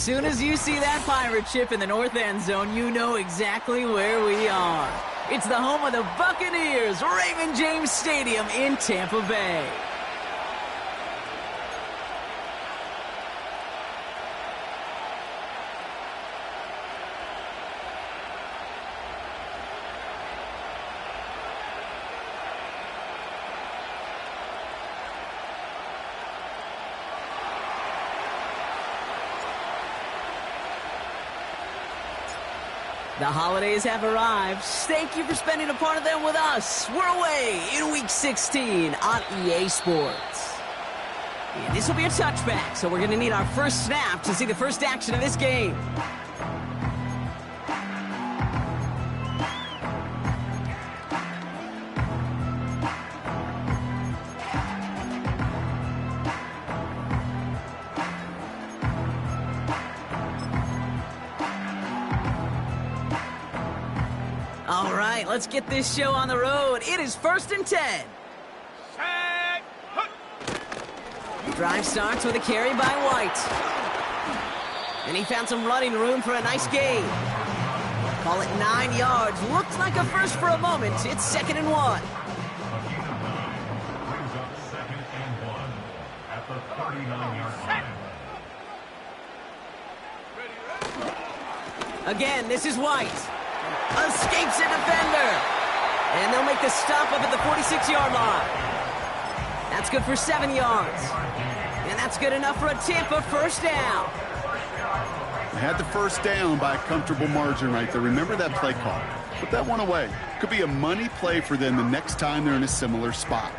Soon as you see that pirate ship in the north end zone, you know exactly where we are. It's the home of the Buccaneers, Raymond James Stadium in Tampa Bay. The holidays have arrived. Thank you for spending a part of them with us. We're away in Week 16 on EA Sports. And this will be a touchback, so we're going to need our first snap to see the first action of this game. All right, let's get this show on the road. It is 1st and 10. Drive starts with a carry by White. And he found some running room for a nice gain. Call it 9 yards. Looked like a first for a moment. It's 2nd and 1. At the 39-yard line. Again, this is White. Escapes a defender. And they'll make the stop up at the 46-yard line. That's good for 7 yards. And that's good enough for a Tampa first down. They had the first down by a comfortable margin right there. Remember that play call. Put that one away. Could be a money play for them the next time they're in a similar spot.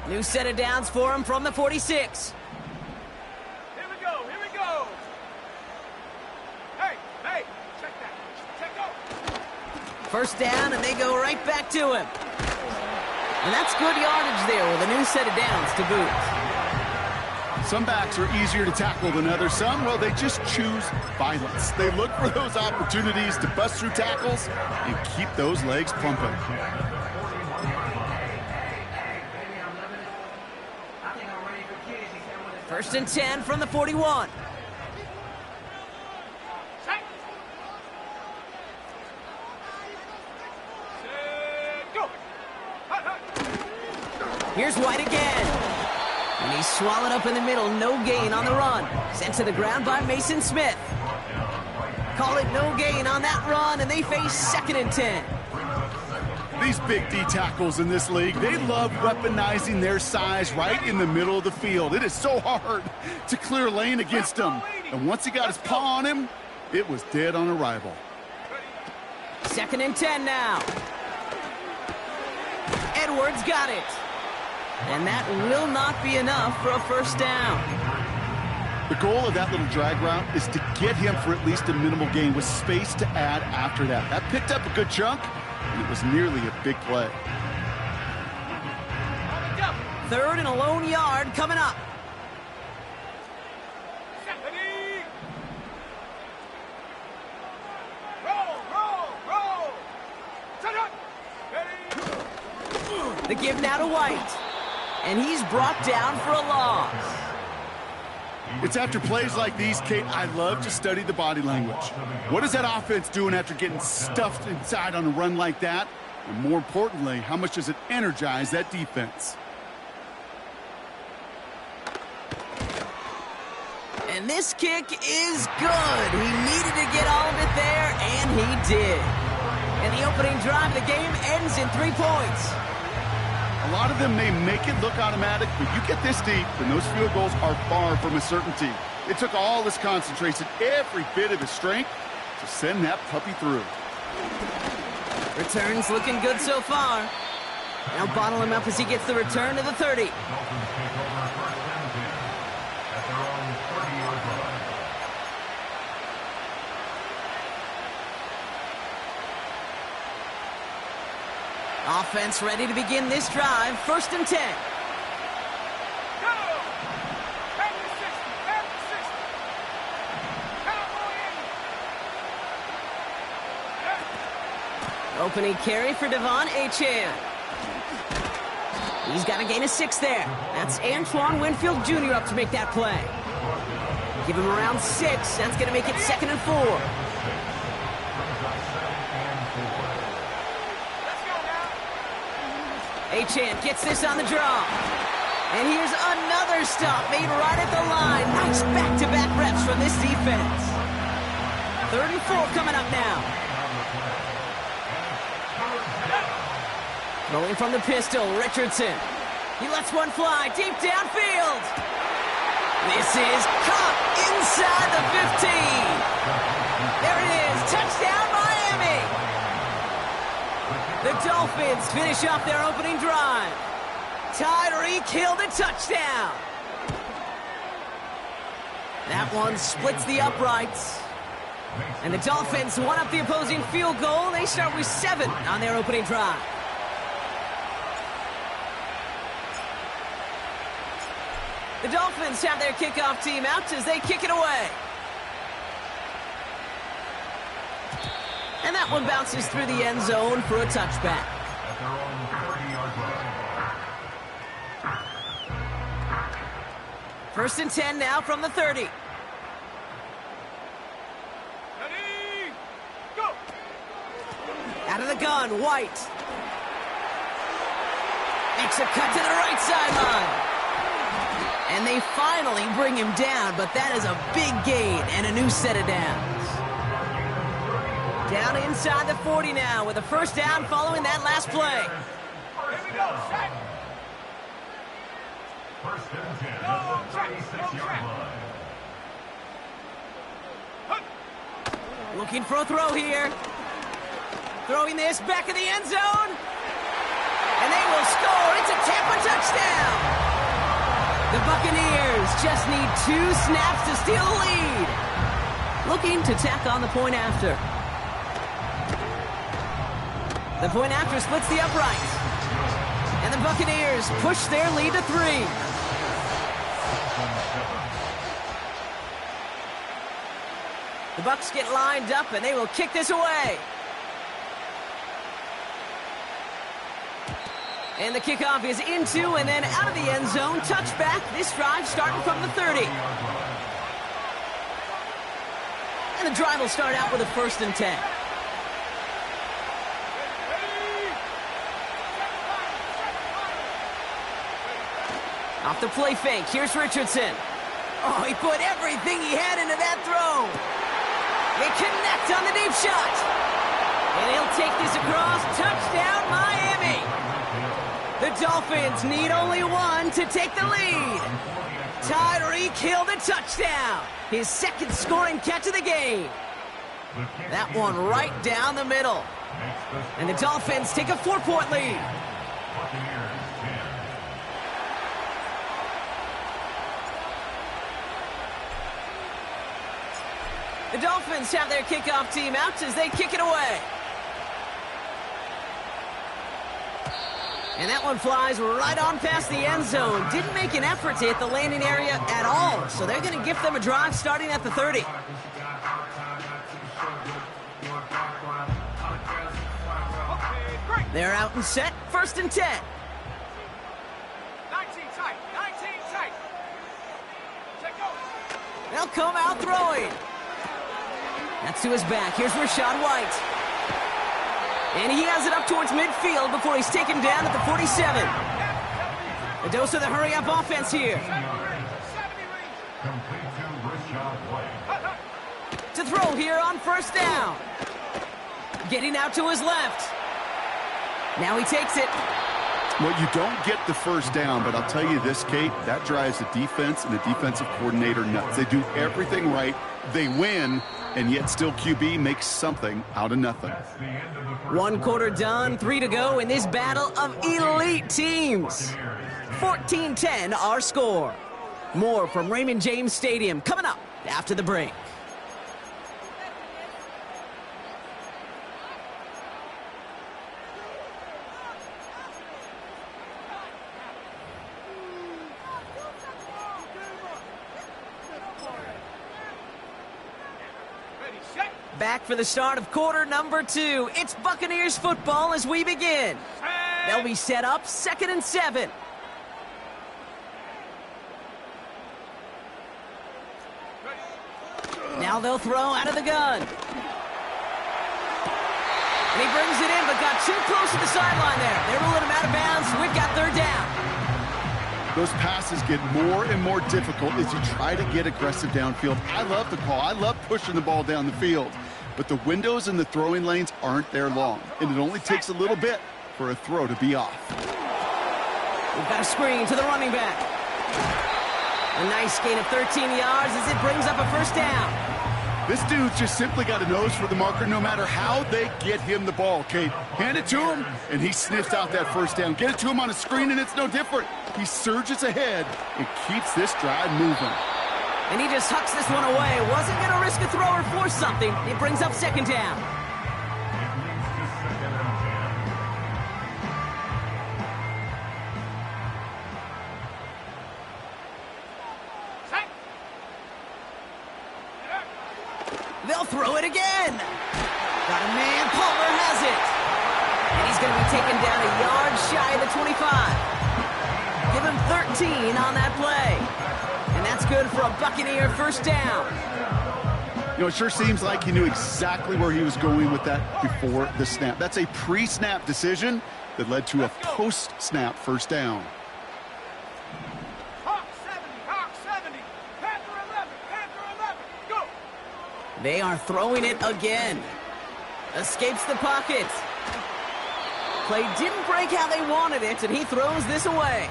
New set of downs for him from the 46. Here we go, here we go. Hey, check that. Check go. First down, and they go right back to him. And that's good yardage there with a new set of downs to boot. Some backs are easier to tackle than others. Some, well, they just choose violence. They look for those opportunities to bust through tackles and keep those legs pumping. First and 10 from the 41. Go. Here's White again. And he's swallowed up in the middle. No gain on the run. Sent to the ground by Mason Smith. Call it no gain on that run, and they face 2nd and 10. These big D tackles in this league, they love weaponizing their size right in the middle of the field. It is so hard to clear lane against him. And once he got his paw on him, it was dead on arrival. 2nd and 10 now. Edwards got it. And that will not be enough for a first down. The goal of that little drag route is to get him for at least a minimal gain with space to add after that. That picked up a good chunk, and it was nearly a big play. 3rd and a lone yard coming up. The give now to White. And he's brought down for a loss. It's after plays like these, Kate, I love to study the body language. What is that offense doing after getting stuffed inside on a run like that? And more importantly, how much does it energize that defense? And this kick is good. He needed to get all of it there, and he did. And the opening drive of the game ends in 3 points. A lot of them may make it look automatic, but you get this deep, and those field goals are far from a certainty. It took all his concentration, every bit of his strength, to send that puppy through. Returns looking good so far. Now bottle him up as he gets the return to the 30. Offense ready to begin this drive. 1st and 10. Go! Back to 60, back to 60. Cowboy Opening carry for Devon Achane. He's got a gain of 6 there. That's Antoine Winfield Jr. up to make that play. Give him around 6. That's going to make it 2nd and 4. Achane gets this on the draw. And here's another stop made right at the line. Nice back-to-back reps from this defense. 3rd and 4 coming up now. Throwing from the pistol, Richardson. He lets one fly deep downfield. This is caught inside the 15. There it is. Touchdown, Miami. The Dolphins finish off their opening drive. Tyreek Hill the touchdown. That one splits the uprights. And the Dolphins one up the opposing field goal. They start with 7 on their opening drive. The Dolphins have their kickoff team out as they kick it away. And that one bounces through the end zone for a touchback. At their own 30-yard line. 1st and 10 now from the 30. Ready, go! Out of the gun, White. Makes a cut to the right sideline. And they finally bring him down, but that is a big gain and a new set of downs. Down inside the 40 now with a 1st down following that last play. Here we go, set! 1st and 10 at the 36-yard line. Looking for a throw here. Throwing this back in the end zone. And they will score. It's a Tampa touchdown. The Buccaneers just need 2 snaps to steal the lead. Looking to tack on the point after. The point after splits the uprights. And the Buccaneers push their lead to 3. The Bucs get lined up and they will kick this away. And the kickoff is into and then out of the end zone. Touchback. This drive starting from the 30. And the drive will start out with a 1st and 10. Off the play fake. Here's Richardson. Oh, he put everything he had into that throw. They connect on the deep shot. And he'll take this across. Touchdown, Miami. The Dolphins need only 1 to take the lead. Tyreek Hill the touchdown. His 2nd scoring catch of the game. That one right down the middle. And the Dolphins take a 4-point lead. The Dolphins have their kickoff team out as they kick it away. And that one flies right on past the end zone. Didn't make an effort to hit the landing area at all. So they're going to gift them a drive starting at the 30. They're out and set. 1st and 10. 19 tight. 19 tight. Check go. They'll come out throwing. That's to his back. Here's Rachaad White. And he has it up towards midfield before he's taken down at the 47. A dose of the hurry-up offense here. To throw here on 1st down. Getting out to his left. Now he takes it. Well, you don't get the 1st down, but I'll tell you this, Kate, that drives the defense and the defensive coordinator nuts. They do everything right. They win, and yet still QB makes something out of nothing. 1 quarter done, 3 to go in this battle of elite teams. 14-10 our score. More from Raymond James Stadium coming up after the break. back for the start of quarter number 2. It's Buccaneers football as we begin. They'll be set up 2nd and 7. Now they'll throw out of the gun. And he brings it in, but got too close to the sideline there. They're ruling him out of bounds. We've got 3rd down. Those passes get more and more difficult as you try to get aggressive downfield. I love the call. I love pushing the ball down the field. But the windows in the throwing lanes aren't there long. And it only takes a little bit for a throw to be off. We've got a screen to the running back. A nice gain of 13 yards as it brings up a 1st down. This dude's just simply got a nose for the marker no matter how they get him the ball, Kate. Hand it to him, and he sniffs out that 1st down. Get it to him on a screen, and it's no different. He surges ahead and keeps this drive moving. And he just hucks this one away. Wasn't going to risk a throw or force something. It brings up 2nd down. They'll throw it again. Got a man. Palmer has it. And he's going to be taken down a yard shy of the 25. Give him 13 on that play. And that's good for a Buccaneer 1st down. You know, it sure seems like he knew exactly where he was going with that before the snap. That's a pre-snap decision that led to a post-snap 1st down. Hawk 70, Panther 11, go! They are throwing it again. Escapes the pocket. Play didn't break how they wanted it, and he throws this away.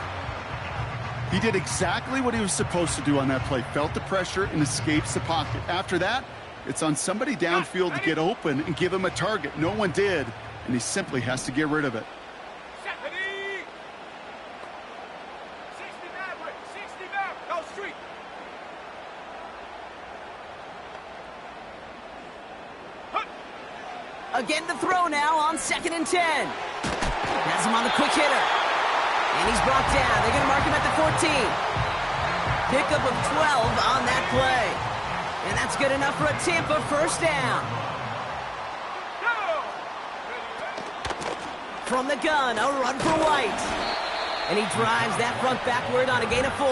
He did exactly what he was supposed to do on that play. Felt the pressure and escapes the pocket. After that, it's on somebody downfield to get open and give him a target. No one did, and he simply has to get rid of it. 60 Maverick, go street. Again the throw now on 2nd and 10. Has him on the quick hitter. And he's brought down. They're going to mark him at the 14. Pickup of 12 on that play. And that's good enough for a Tampa 1st down. From the gun, a run for White. And he drives that front backward on a gain of 4.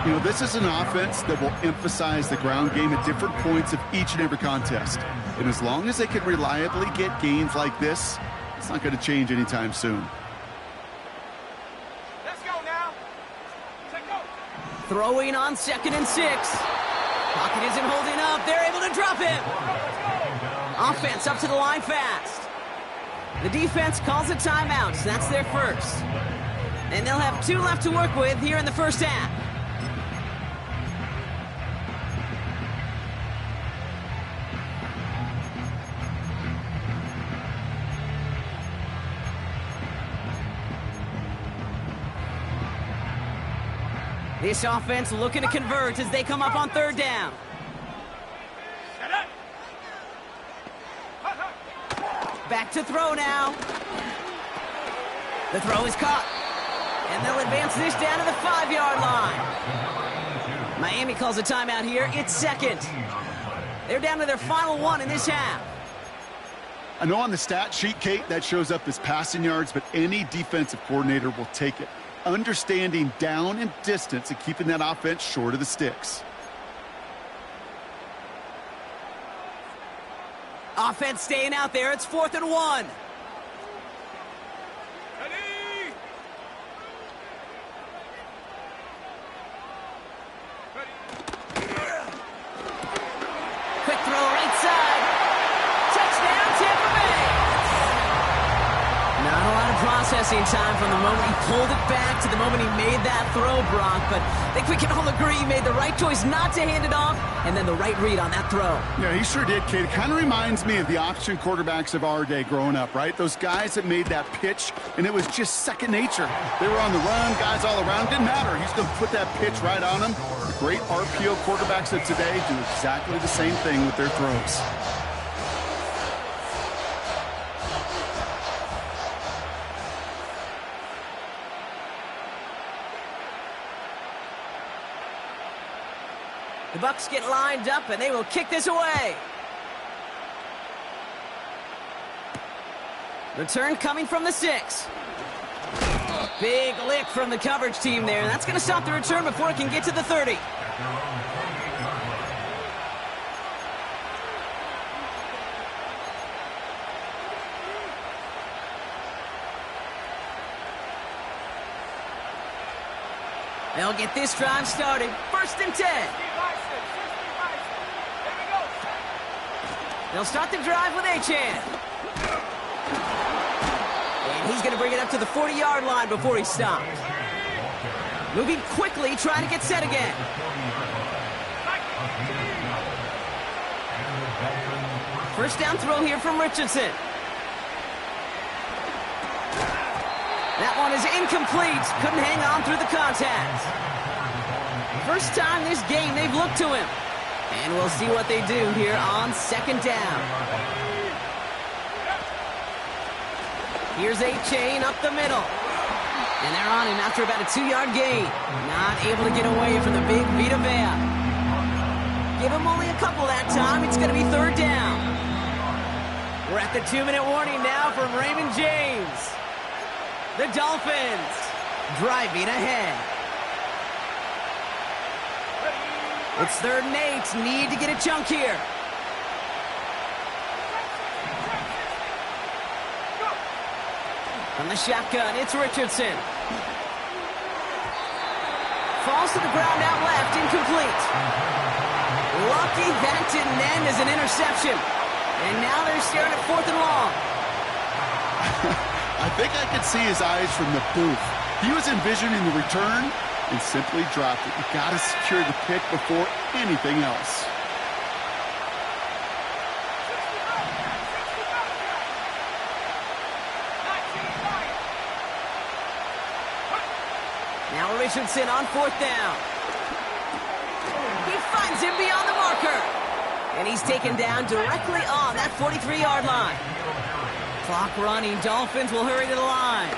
You know, this is an offense that will emphasize the ground game at different points of each and every contest. And as long as they can reliably get gains like this, it's not going to change anytime soon. Let's go now. Take go. Throwing on 2nd and 6. Pocket isn't holding up. They're able to drop him. Offense up to the line fast. The defense calls a timeout. So that's their 1st. And they'll have 2 left to work with here in the 1st half. This offense looking to convert as they come up on 3rd down. Back to throw now. The throw is caught. And they'll advance this down to the 5-yard line. Miami calls a timeout here. It's 2nd. They're down to their final 1 in this half. I know on the stat sheet, Kate, that shows up as passing yards, but any defensive coordinator will take it. Understanding down and distance and keeping that offense short of the sticks. Offense staying out there. It's 4th and 1. Quick throw right side. Touchdown, Tampa Bay. Not a lot of processing time from the moment he pulled it back to the moment he made that throw, Brock. But I think we can all agree he made the right choice not to hand it off, and then the right read on that throw. Yeah, he sure did, Kate. It kind of reminds me of the option quarterbacks of our day growing up, right? Those guys that made that pitch, and it was just second nature. They were on the run, guys all around. Didn't matter. He's going to put that pitch right on them. The great RPO quarterbacks of today do exactly the same thing with their throws. The Bucs get lined up, and they will kick this away. Return coming from the 6. Big lick from the coverage team there. That's going to stop the return before it can get to the 30. They'll get this drive started. 1st and 10. They'll start the drive with Achane. And he's going to bring it up to the 40-yard line before he stops. Moving quickly, trying to get set again. First down throw here from Richardson. That one is incomplete. Couldn't hang on through the contact. First time this game they've looked to him. And we'll see what they do here on 2nd down. Here's Achane up the middle. And they're on him after about a 2-yard gain. Not able to get away from the big Vita Vea. Give him only a couple that time. It's going to be 3rd down. We're at the 2-minute warning now from Raymond James. The Dolphins driving ahead. It's 3rd and 8. Need to get a chunk here. From the shotgun, it's Richardson. Falls to the ground out left, incomplete. Lucky that didn't end as an interception. And now they're staring at 4th and long. I think I could see his eyes from the booth. He was envisioning the return and simply dropped it. You got to secure the pick before anything else. Now Richardson on 4th down. He finds him beyond the marker. And he's taken down directly on that 43-yard line. Clock running. Dolphins will hurry to the line.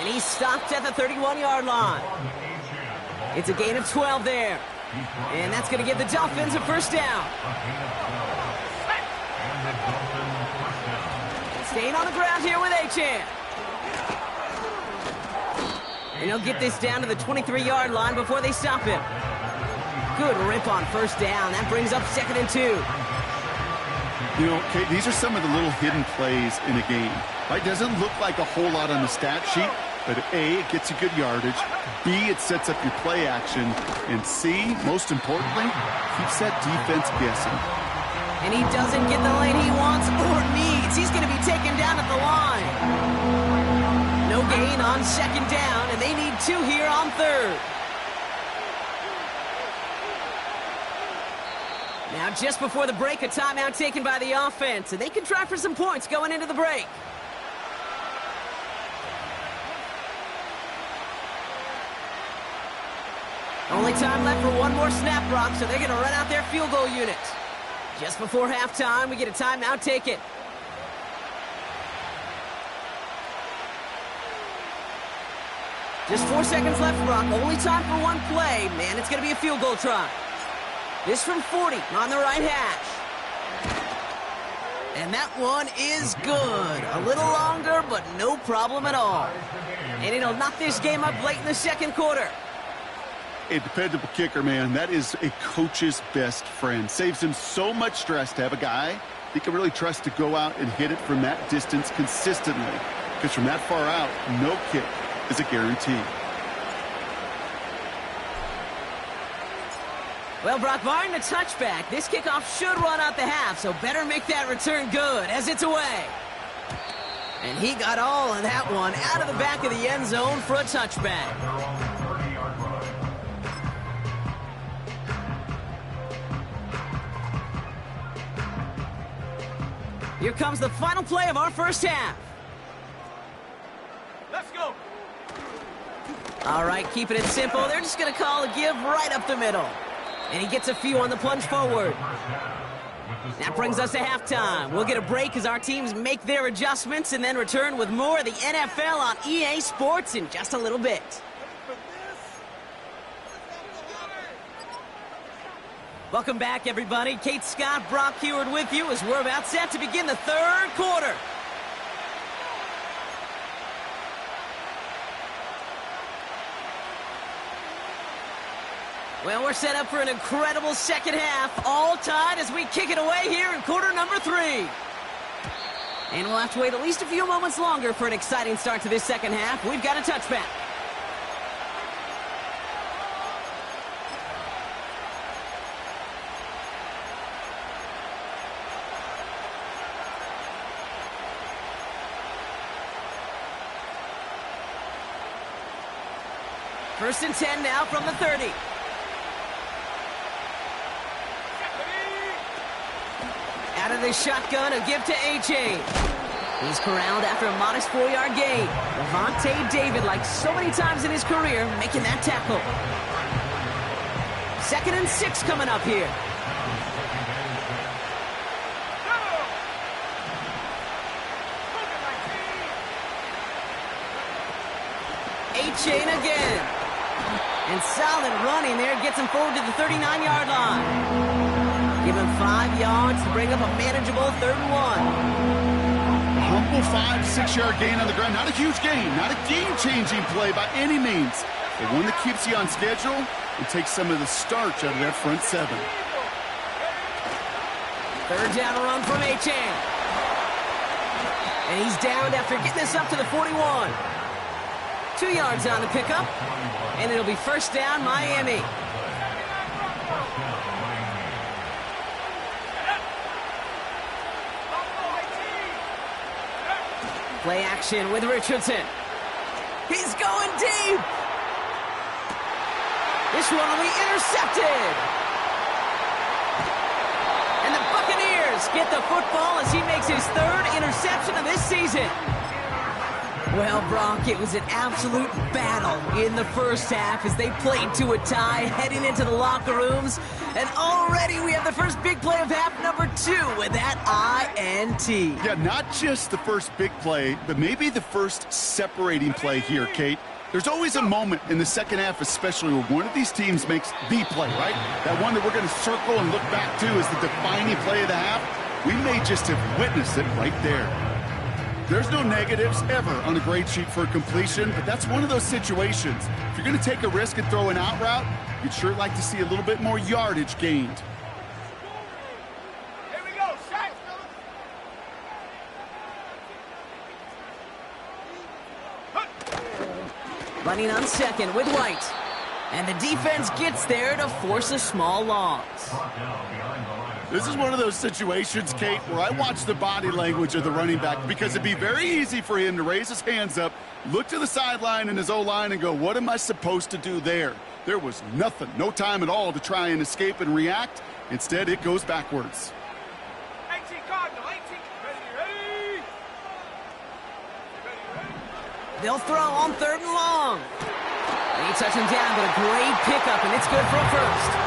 And he's stopped at the 31-yard line. It's a gain of 12 there. And that's going to give the Dolphins a 1st down. Staying on the ground here with Achane. And he'll get this down to the 23-yard line before they stop him. Good rip on 1st down. That brings up 2nd and 2. You know, Kate, these are some of the little hidden plays in a game. Right? Doesn't look like a whole lot on the stat sheet, but A, it gets you good yardage. B, it sets up your play action. And C, most importantly, keeps that defense guessing. And he doesn't get the lane he wants or needs. He's going to be taken down at the line. No gain on 2nd down, and they need 2 here on 3rd. Now, just before the break, a timeout taken by the offense, and they can try for some points going into the break. Only time left for one more snap, Brock, so they're going to run out their field goal unit. Just before halftime, we get a timeout taken. Just 4 seconds left, Brock. Only time for one play. Man, it's going to be a field goal try. This from 40 on the right hash. And that one is good. A little longer, but no problem at all. And it'll knock this game up late in the 2nd quarter. A dependable kicker, man. That is a coach's best friend. Saves him so much stress to have a guy he can really trust to go out and hit it from that distance consistently. Because from that far out, no kick is a guarantee. Well, Brock, barring the touchback, this kickoff should run out the half, so better make that return good as it's away. And he got all of that one out of the back of the end zone for a touchback. Here comes the final play of our first half. Let's go. All right, keeping it simple. They're just going to call a give right up the middle. And he gets a few on the plunge forward. That brings us to halftime. We'll get a break as our teams make their adjustments and then return with more of the NFL on EA Sports in just a little bit. Welcome back, everybody. Kate Scott, Brock Heward with you as we're about set to begin the third quarter. Well, we're set up for an incredible second half, all tied as we kick it away here in quarter number 3. And we'll have to wait at least a few moments longer for an exciting start to this second half. We've got a touchback. First and 10 now from the 30. Out of the shotgun, a give to A-Chain. He's corralled after a modest 4-yard gain. Lavonte David, like so many times in his career, making that tackle. 2nd and 6 coming up here. A-Chain again. And solid running there gets him forward to the 39-yard line. Give him 5 yards to bring up a manageable 3rd and 1. A humble 5 to 6 yard gain on the ground. Not a huge gain, not a game-changing play by any means. But one that keeps you on schedule and takes some of the starch out of that front 7. 3rd down run from A-Chain. And he's downed after getting this up to the 41. 2 yards on the pickup, and it'll be 1st down, Miami. Play action with Richardson. He's going deep. This one will be intercepted. And the Buccaneers get the football as he makes his 3rd interception of this season. Well, Brock, it was an absolute battle in the first half as they played to a tie heading into the locker rooms. And already we have the first big play of half number 2 with that INT. Yeah, not just the first big play, but maybe the first separating play here, Kate. There's always a moment in the second half, especially when one of these teams makes the play, right? That one that we're going to circle and look back to as the defining play of the half. We may just have witnessed it right there. There's no negatives ever on a grade sheet for a completion, but that's one of those situations. If you're going to take a risk and throw an out route, you'd sure like to see a little bit more yardage gained. Here we go, shot. Running on 2nd with White. And the defense gets there to force a small loss. This is one of those situations, Kate, where I watch the body language of the running back because it'd be very easy for him to raise his hands up, look to the sideline in his O-line and go, what am I supposed to do there? There was nothing, no time at all to try and escape and react. Instead, it goes backwards. 18 Cardinal, 18. Ready. They'll throw on 3rd and long. They touch him down, but a great pickup, and it's good for a 1st.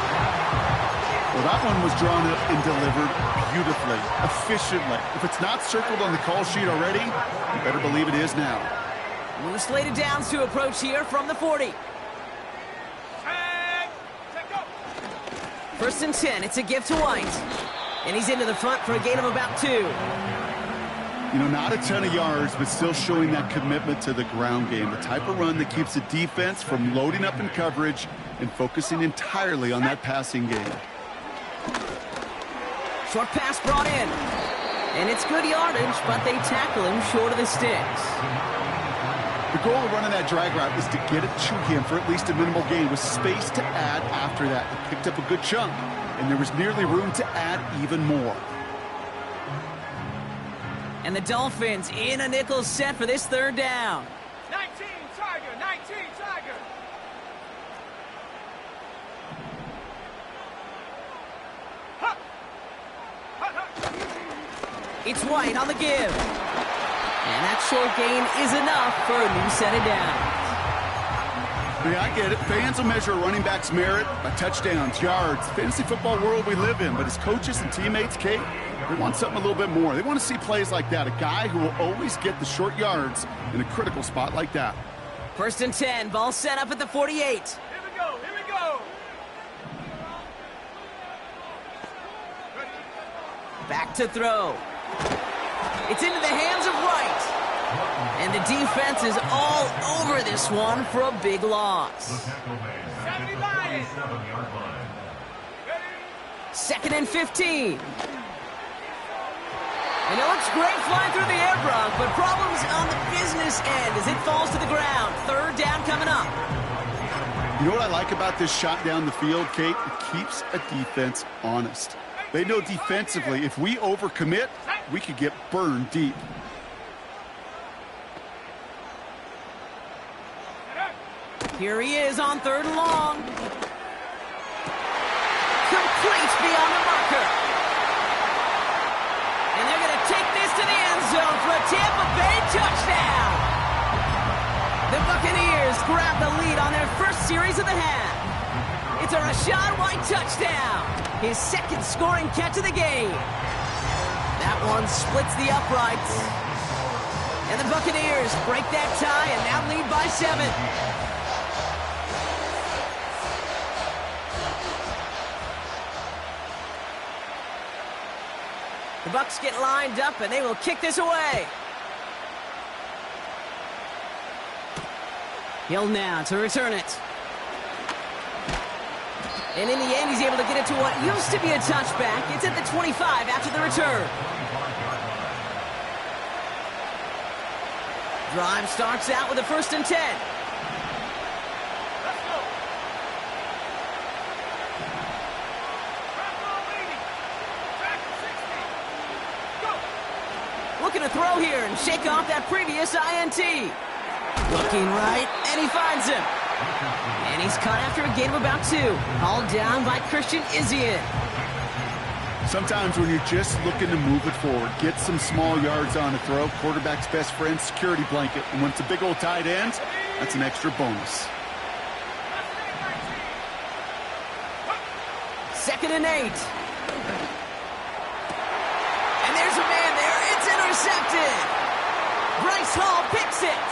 Well, that one was drawn up and delivered beautifully, efficiently. If it's not circled on the call sheet already, you better believe it is now. New slated downs to approach here from the 40. Go. 1st and 10, it's a give to White. And he's into the front for a gain of about 2. You know, not a ton of yards, but still showing that commitment to the ground game. The type of run that keeps the defense from loading up in coverage and focusing entirely on that passing game. Short pass brought in. And it's good yardage, but they tackle him short of the sticks. The goal of running that drag route is to get it to him for at least a minimal gain with space to add after that. They picked up a good chunk, and there was nearly room to add even more. And the Dolphins in a nickel set for this 3rd down. 19 Tiger, 19 Tiger. It's White on the give. And that short gain is enough for a new set of downs. Yeah, I get it. Fans will measure a running back's merit by touchdowns, yards, fantasy football world we live in. But as coaches and teammates, Kate, they want something a little bit more. They want to see plays like that. A guy who will always get the short yards in a critical spot like that. 1st and 10, ball set up at the 48. Here we go, here we go. Back to throw. It's into the hands of Wright. And the defense is all over this one for a big loss. 7-yard line. 2nd and 15. And it looks great flying through the air, Brock, but problems on the business end as it falls to the ground. 3rd down coming up. You know what I like about this shot down the field, Kate? It keeps a defense honest. They know defensively, if we overcommit, we could get burned deep. Here he is on 3rd and long. Complete beyond the marker. And they're going to take this to the end zone for a Tampa Bay touchdown. The Buccaneers grab the lead on their first series of the half. It's a Rachaad White touchdown. His 2nd scoring catch of the game. That one splits the uprights. And the Buccaneers break that tie and now lead by 7. The Bucs get lined up, and they will kick this away. Hill now to return it. And in the end, he's able to get it to what used to be a touchback. It's at the 25 after the return. Drive starts out with a 1st and 10. Looking to throw here and shake off that previous INT. Looking right, and he finds him. And he's caught after a gain of about 2. Hauled down by Christian Izien. Sometimes when you're just looking to move it forward, get some small yards on a throw, quarterback's best friend, security blanket. And when it's a big old tight end, that's an extra bonus. 2nd and 8. And there's a man there. It's intercepted. Bryce Hall picks it.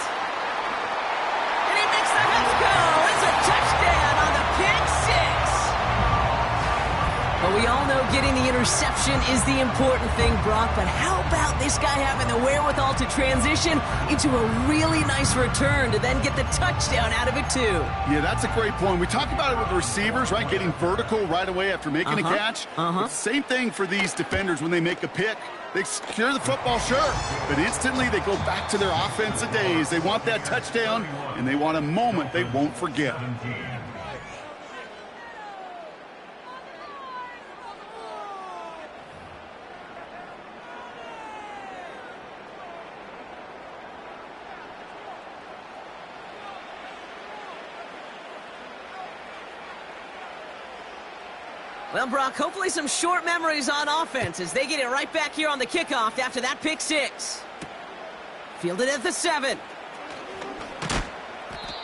And he makes the Mets go. It's a touchdown on the pick 6. But we all know getting the interception is the important thing, Brock. But how about this guy having the wherewithal to transition into a really nice return to then get the touchdown out of it, too? Yeah, that's a great point. We talk about it with the receivers, right? Getting vertical right away after making a catch. Same thing for these defenders when they make a pick. They secure the football, sure, but instantly they go back to their offensive days. They want that touchdown, and they want a moment they won't forget. Well, Brock, hopefully some short memories on offense as they get it right back here on the kickoff after that pick 6. Fielded at the 7.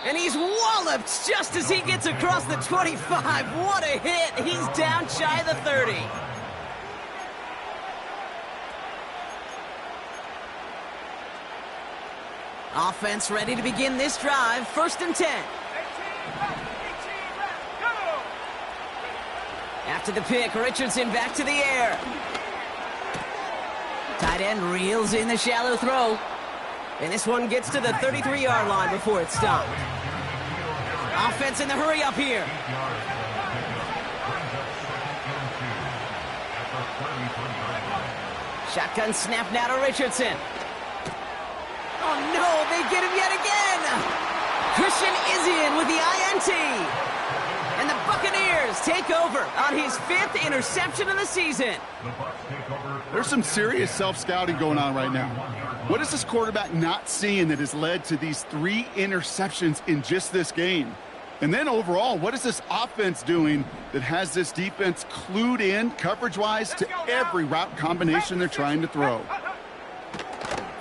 And he's walloped just as he gets across the 25. What a hit. He's down shy of the 30. Offense ready to begin this drive. 1st and 10. After the pick, Richardson back to the air. Tight end reels in the shallow throw. And this one gets to the 33-yard line before it's stopped. Offense in the hurry up here. Shotgun snap now to Richardson. Oh no, they get him yet again. Christian Izien with the INT. And the Buccaneers take over on his 5th interception of the season. There's some serious self-scouting going on right now. What is this quarterback not seeing that has led to these 3 interceptions in just this game? And then overall, what is this offense doing that has this defense clued in coverage-wise to every route combination they're trying to throw?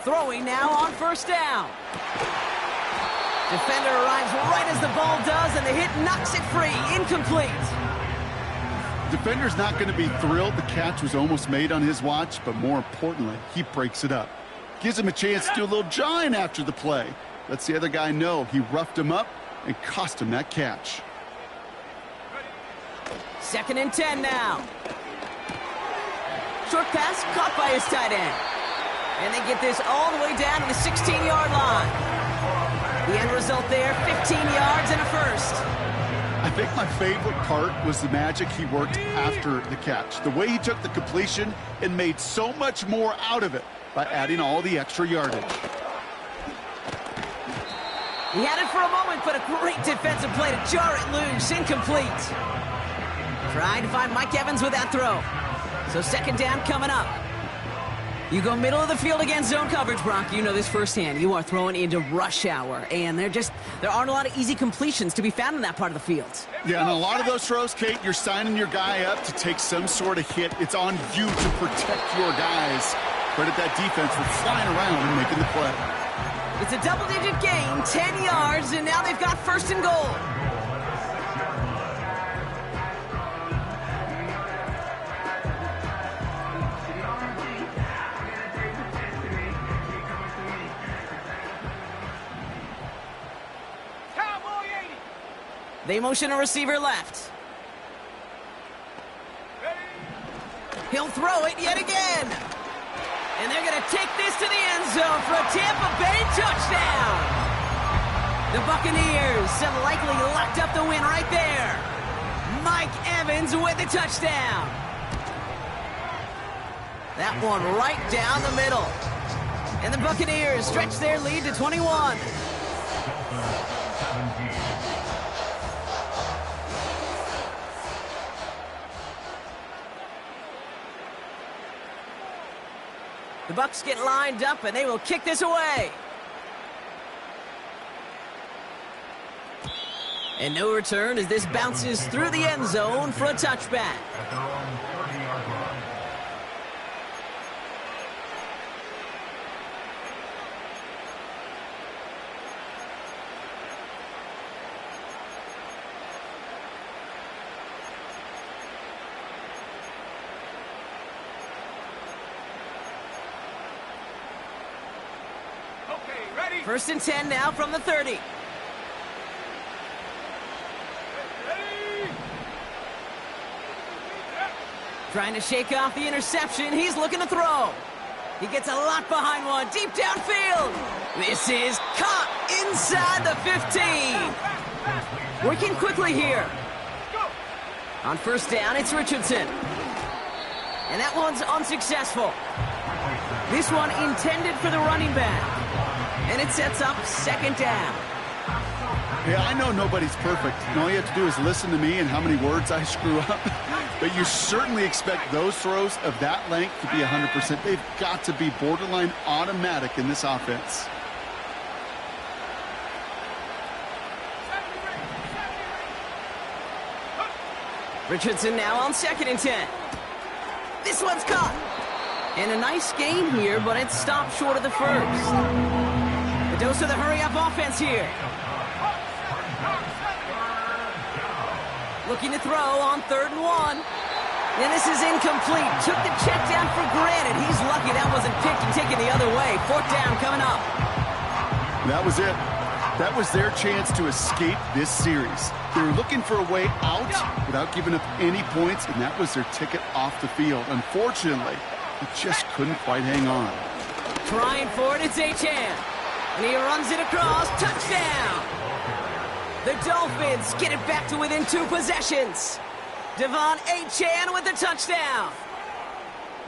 Throwing now on 1st down. Defender arrives right as the ball does, and the hit knocks it free. Incomplete. Defender's not going to be thrilled the catch was almost made on his watch, but more importantly, he breaks it up. Gives him a chance to do a little jawing after the play. Lets the other guy know he roughed him up and cost him that catch. 2nd and 10 now. Short pass caught by his tight end. And they get this all the way down to the 16-yard line. The end result there, 15 yards and a first. I think my favorite part was the magic he worked after the catch. The way he took the completion and made so much more out of it by adding all the extra yardage. He had it for a moment, but a great defensive play to jar it loose. Incomplete. Trying to find Mike Evans with that throw. So second down coming up. You go middle of the field against zone coverage, Brock. You know this firsthand. You are throwing into rush hour, and there aren't a lot of easy completions to be found in that part of the field. Yeah, and a lot of those throws, Kate, you're signing your guy up to take some sort of hit. It's on you to protect your guys. Credit that defense for flying around and making the play. It's a double-digit gain, 10 yards, and now they've got first and goal. They motion a receiver left. He'll throw it yet again. And they're going to take this to the end zone for a Tampa Bay touchdown. The Buccaneers have likely locked up the win right there. Mike Evans with the touchdown. That one right down the middle. And the Buccaneers stretch their lead to 21. The Bucs get lined up, and they will kick this away. And no return as this bounces through the end zone for a touchback. At their own 30-yard line. First and 10 now from the 30. Trying to shake off the interception. He's looking to throw. He gets a lot behind one. Deep downfield. This is caught inside the 15. Working quickly here. On first down, it's Richardson. And that one's unsuccessful. This one intended for the running back. And it sets up second down. Yeah, I know nobody's perfect. And all you have to do is listen to me and how many words I screw up. But you certainly expect those throws of that length to be 100%. They've got to be borderline automatic in this offense. Richardson now on second and 10. This one's caught. And a nice gain here, but it's stopped short of the first. The dose of the hurry-up offense here. Looking to throw on 3rd and 1. And this is incomplete. Took the check down for granted. He's lucky that wasn't picked and taken the other way. 4th down coming up. That was it. That was their chance to escape this series. They were looking for a way out without giving up any points, and that was their ticket off the field. Unfortunately, he just couldn't quite hang on. Trying for it, it's Achane. And he runs it across. Touchdown! The Dolphins get it back to within 2 possessions. Devon Achane with the touchdown.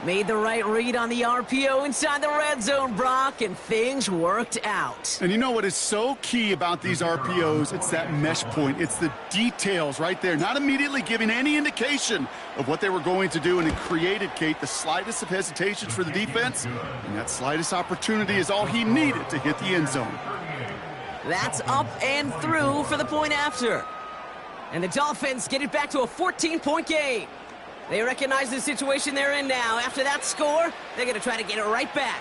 Made the right read on the RPO inside the red zone, Brock, and things worked out. And you know what is so key about these RPOs? It's that mesh point. It's the details right there. Not immediately giving any indication of what they were going to do, and it created, Kate, the slightest of hesitations for the defense. And that slightest opportunity is all he needed to hit the end zone. That's up and through for the point after. And the Dolphins get it back to a 14-point game. They recognize the situation they're in now. After that score, they're going to try to get it right back.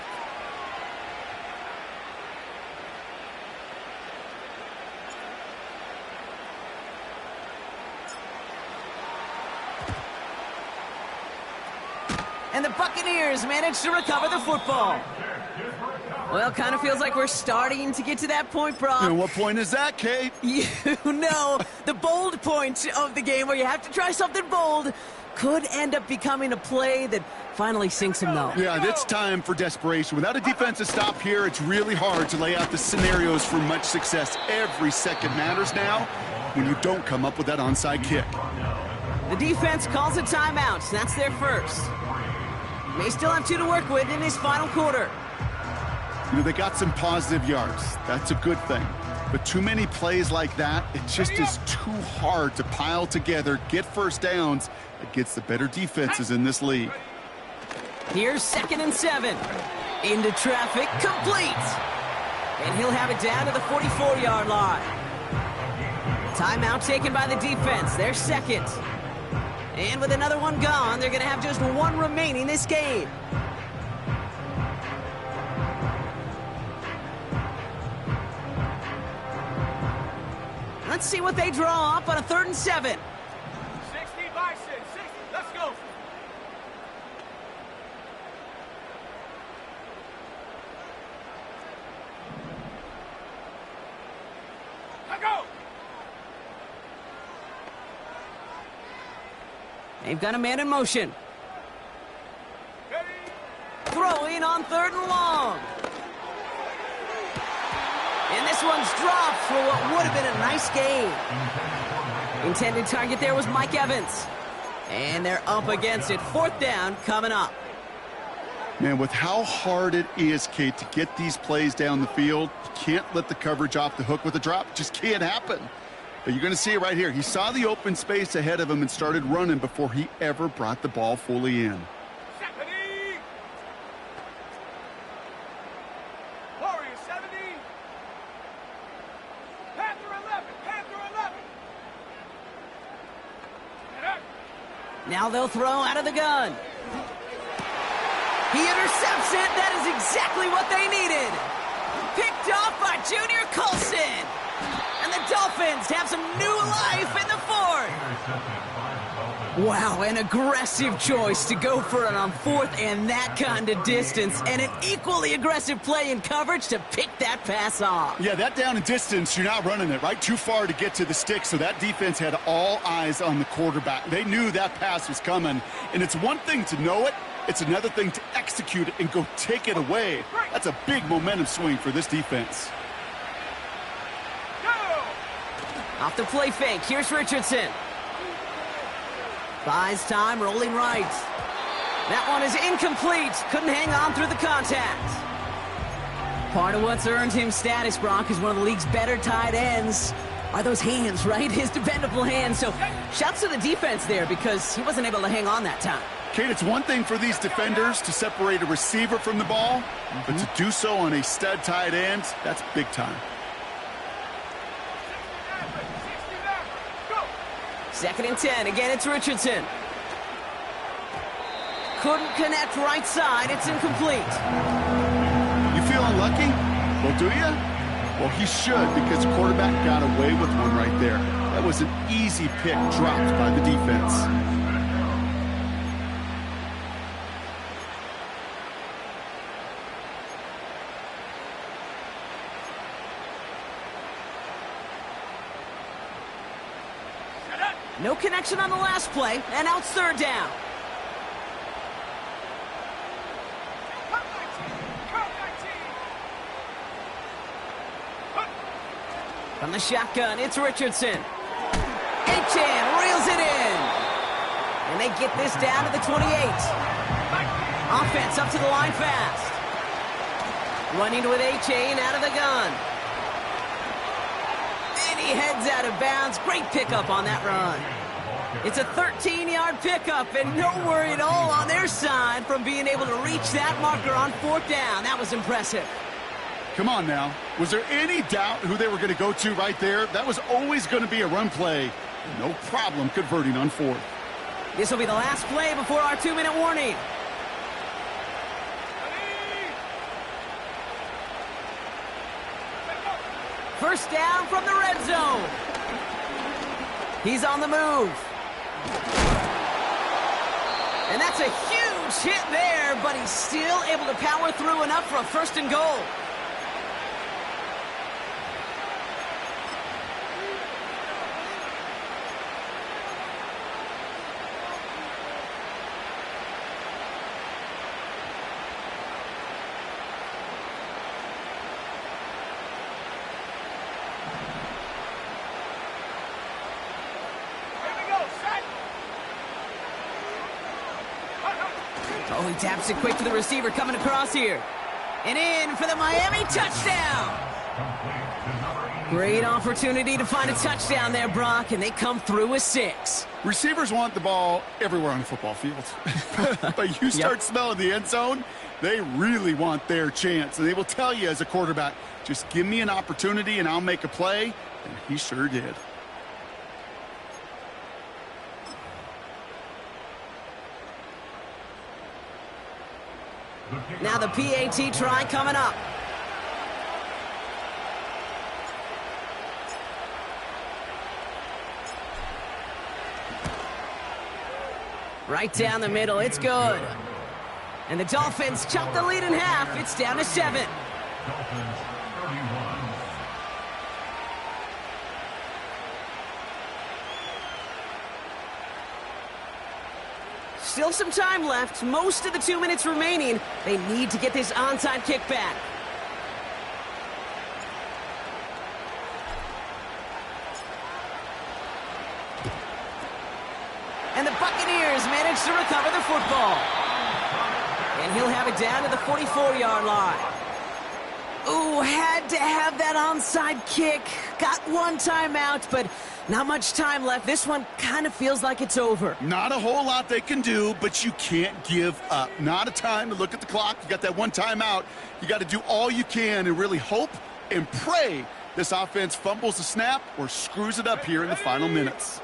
And the Buccaneers manage to recover the football. Well, kind of feels like we're starting to get to that point, Brock. And what point is that, Kate? You know, the bold point of the game where you have to try something bold. could end up becoming a play that finally sinks him, though. Yeah, it's time for desperation. Without a defensive stop here, it's really hard to lay out the scenarios for much success. Every second matters now when you don't come up with that onside kick. The defense calls a timeout. That's their first. May still have 2 to work with in his final quarter. You know, they got some positive yards. That's a good thing. But too many plays like that, it just is too hard to pile together, get first downs against the better defenses in this league. Here's 2nd and 7. Into traffic, complete. And he'll have it down to the 44-yard line. Timeout taken by the defense. Their second. And with another one gone, they're going to have just 1 remaining this game. Let's see what they draw up on a 3rd and 7. 60 Bison, 60. Let's go. Let's go. They've got a man in motion. Ready. Throwing on 3rd and long. And this one's dropped for what would have been a nice game. Intended target there was Mike Evans. And they're up against it. 4th down coming up. Man, with how hard it is, Kate, to get these plays down the field, you can't let the coverage off the hook with a drop. It just can't happen. But you're going to see it right here. He saw the open space ahead of him and started running before he ever brought the ball fully in. Stephanie. Warrior 70. Panther 11. Panther 11. Get up. Now they'll throw out of the gun. He intercepts it. That is exactly what they needed. Picked off by Junior Colson. And the Dolphins have some new life in the 4th. Wow, an aggressive choice to go for it on 4th and that kind of distance. And an equally aggressive play in coverage to pick that pass off. Yeah, that down and distance, you're not running it, right? Too far to get to the stick, so that defense had all eyes on the quarterback. They knew that pass was coming. And it's one thing to know it. It's another thing to execute it and go take it away. That's a big momentum swing for this defense. Off the play fake, here's Richardson. Buys time, rolling right. That one is incomplete. Couldn't hang on through the contact. Part of what's earned him status, Brock, is one of the league's better tight ends. Are those hands, right? His dependable hands. So shouts to the defense there because he wasn't able to hang on that time. Kate, it's one thing for these defenders to separate a receiver from the ball, but to do so on a stud tight end, that's big time. 2nd and 10. Again, it's Richardson. Couldn't connect right side. It's incomplete. You feeling lucky? Well, do you? Well, he should, because the quarterback got away with one right there. That was an easy pick dropped by the defense. No connection on the last play, and now it's 3rd down. From the shotgun, it's Richardson. Achane reels it in. And they get this down to the 28. Offense up to the line fast. Running with Achane out of the gun. And he heads out of bounds. Great pickup on that run. It's a 13-yard pickup, and no worry at all on their side from being able to reach that marker on 4th down. That was impressive. Come on now. Was there any doubt who they were going to go to right there? That was always going to be a run play. No problem converting on 4th. This will be the last play before our 2-minute warning. First down from the red zone. He's on the move. And that's a huge hit there, but he's still able to power through enough for a 1st and goal. Oh, he taps it quick to the receiver coming across here. And in for the Miami touchdown. Great opportunity to find a touchdown there, Brock, and they come through with 6. Receivers want the ball everywhere on the football field. But you start smelling the end zone, they really want their chance. And they will tell you as a quarterback, just give me an opportunity and I'll make a play. And he sure did. Now the PAT try coming up. Right down the middle, it's good. And the Dolphins chop the lead in half. It's down to 7. Dolphins 31. Still some time left. Most of the 2 minutes remaining. They need to get this onside kick back. And the Buccaneers manage to recover the football. And he'll have it down to the 44-yard line. Ooh, had to have that onside kick. Got one timeout, but not much time left. This one kind of feels like it's over. Not a whole lot they can do, but you can't give up. Not a time to look at the clock. You got that one timeout. You got to do all you can and really hope and pray this offense fumbles the snap or screws it up here in the final minutes.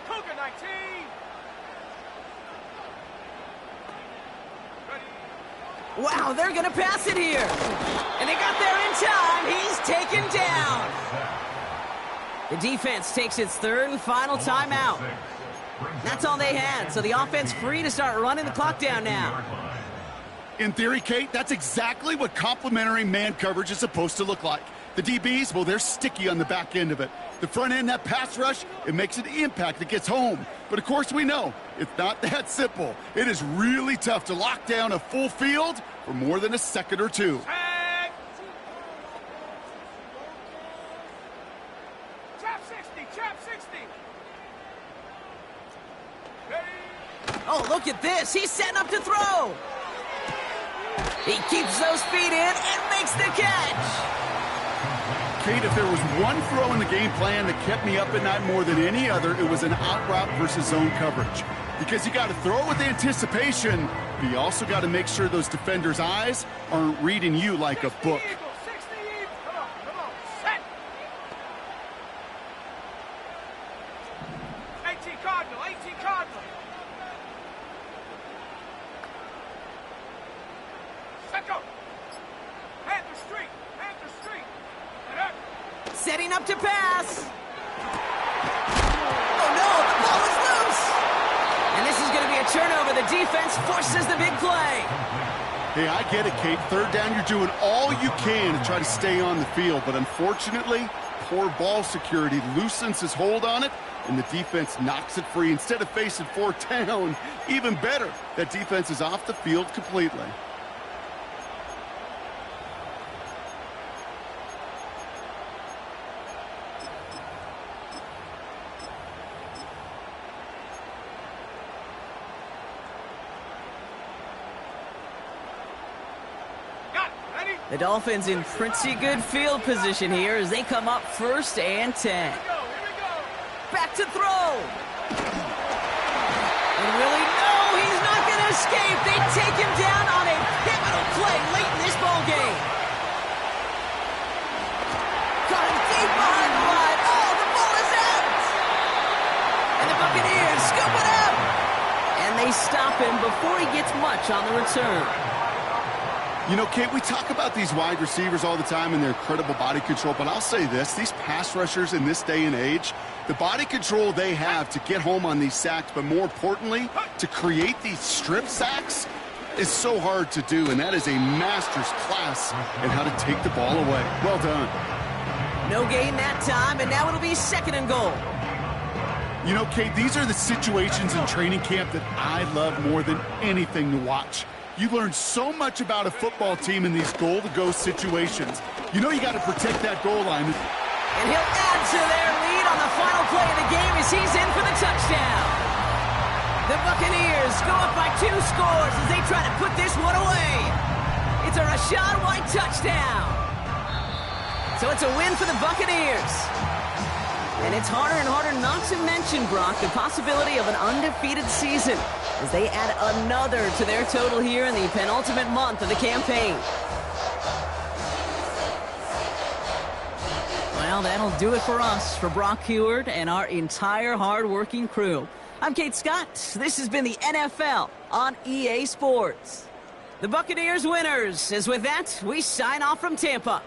Cougar 19. Wow, they're going to pass it here. And they got there in time. He's taken down. The defense takes its 3rd and final timeout. That's all they had, so the offense free to start running the clock down now. In theory, Kate, that's exactly what complementary man coverage is supposed to look like. The DBs, well, they're sticky on the back end of it. The front end, that pass rush, it makes an impact that gets home. But, of course, we know it's not that simple. It is really tough to lock down a full field for more than a second or two. Tag. Trap 60, trap 60. Ready. Oh, look at this. He's setting up to throw. He keeps those feet in and makes the catch. Kate, if there was one throw in the game plan that kept me up at night more than any other, it was an out route versus zone coverage. Because you got to throw with anticipation, but you also got to make sure those defenders' eyes aren't reading you like a book. 60 Eagles. Come on, set. 18 Cardinal, 18 Cardinal. Set go. Panther Street, Panther Street. Setting up to pass. Oh, no, the ball is loose. And this is going to be a turnover. The defense forces the big play. Hey, I get it, Kate. 3rd down, you're doing all you can to try to stay on the field. But unfortunately, poor ball security loosens his hold on it, and the defense knocks it free. Instead of facing 4th down, even better, that defense is off the field completely. The Dolphins in pretty good field position here as they come up 1st and 10. Here we go. Back to throw. And really, no, he's not going to escape. They take him down on a pivotal play late in this ball game. Got him deep behind the line. Oh, the ball is out. And the Buccaneers scoop it up. And they stop him before he gets much on the return. You know, Kate, we talk about these wide receivers all the time and their incredible body control, but I'll say this, these pass rushers in this day and age, the body control they have to get home on these sacks, but more importantly, to create these strip sacks is so hard to do, and that is a master's class in how to take the ball away. Well done. No gain that time, and now it'll be 2nd and goal. You know, Kate, these are the situations in training camp that I love more than anything to watch. You learn so much about a football team in these goal-to-go situations. You know you got to protect that goal line. And he'll add to their lead on the final play of the game as he's in for the touchdown. The Buccaneers go up by 2 scores as they try to put this one away. It's a Rachaad White touchdown. So it's a win for the Buccaneers. And it's harder and harder not to mention, Brock, the possibility of an undefeated season as they add another to their total here in the penultimate month of the campaign. Well, that'll do it for us, for Brock Huard and our entire hard-working crew. I'm Kate Scott. This has been the NFL on EA Sports. The Buccaneers winners, as with that, we sign off from Tampa.